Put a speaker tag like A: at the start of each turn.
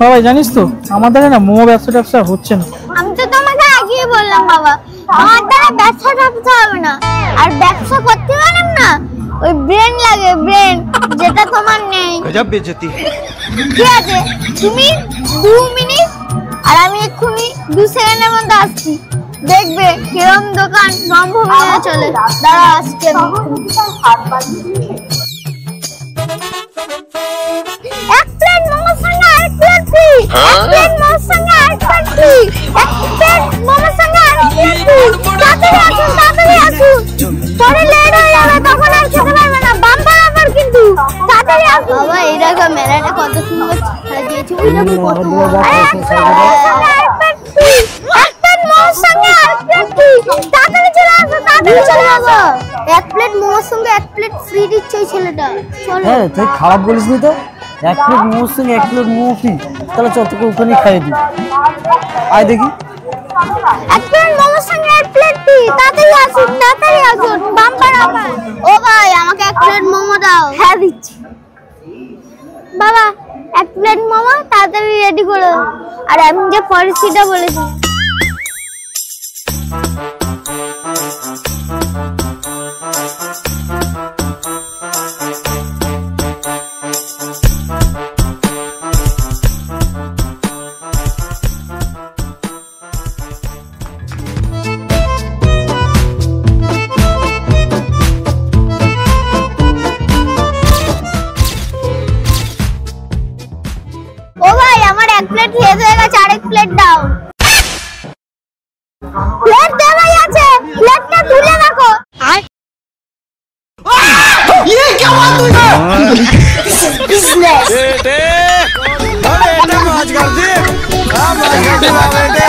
A: বাবা জানিস তো আমাদের না মোমো ব্যবসা হচ্ছে না।
B: আমি তো তোমাকে আগেই বললাম বাবা, আমার দ্বারা ব্যবসা হবে না। আর ব্যবসা করতে পারেন না, ওই ব্রেন লাগে, ব্রেন, যেটা তোমার নেই।
C: গজব বেইজ্জতি।
B: ঠিক আছে, তুমি 2 মিনিট আর আমি এক্ষুনি 2 সেকেন্ডের মধ্যে আসছি। দেখবে কিরম দোকান রমভূমিতে চলে। দাঁড়া আসছে। এক প্লেট মোমোর সঙ্গে আরেক প্লেট ফ্রি। এক প্লেট মোমোর সঙ্গে আরেক প্লেট ফ্রি। এক প্লেট মোমোর সঙ্গে আরেক প্লেট ফ্রি। তাড়াতাড়ি আসুন। পরে লেট হয়ে যাবে, তখন আর খেতে পারবে না। বাম্পার অফার কিন্তু। তাড়াতাড়ি আসুন। বাবা এই দেখো মেলাটা কত সুন্দর সাজিয়েছে। ওই দেখো কত। এক প্লেট ফ্রি। এক প্লেট মোমোর সঙ্গে আরেক প্লেট ফ্রি। তাড়াতাড়ি চলে আসো, তাড়াতাড়ি চলে আসো। এক প্লেট মোমোর সঙ্গে এক প্লেট ফ্রি দিচ্ছে এই ছেলেটা। চলো।
A: হ্যাঁ তুই খারাপ বলিসনি তো, এক প্লেট মোমোর সঙ্গে এক প্লেট মোমো ফ্রি। তাহলে চল তোকে ওখানে খাইয়ে দিই। আয় দেখি।
B: এক প্লেট মোমোর সঙ্গে এক প্লেট ফ্রি। তাড়াতাড়ি আসুন, তাড়াতাড়ি আসুন। Bumper offer. ও ভাই আমাকে এক প্লেট মোমো দাও। হ্যাঁ দিচ্ছি। বাবা এক প্লেট মোমো তাড়াতাড়ি রেডি করো। আর আমি যে পরিস্থিতিটা বলেছি। ও ভাই আমার এক প্লেট শেষ হয়ে গেছে, আরেক প্লেট দাও। প্লেট দেওয়াই আছে, প্লেটটা তুলে রাখো।
C: ये क्या बात हुई?
B: बिजनेस
C: बेटे माज कर दे, माज कर दे बेटे।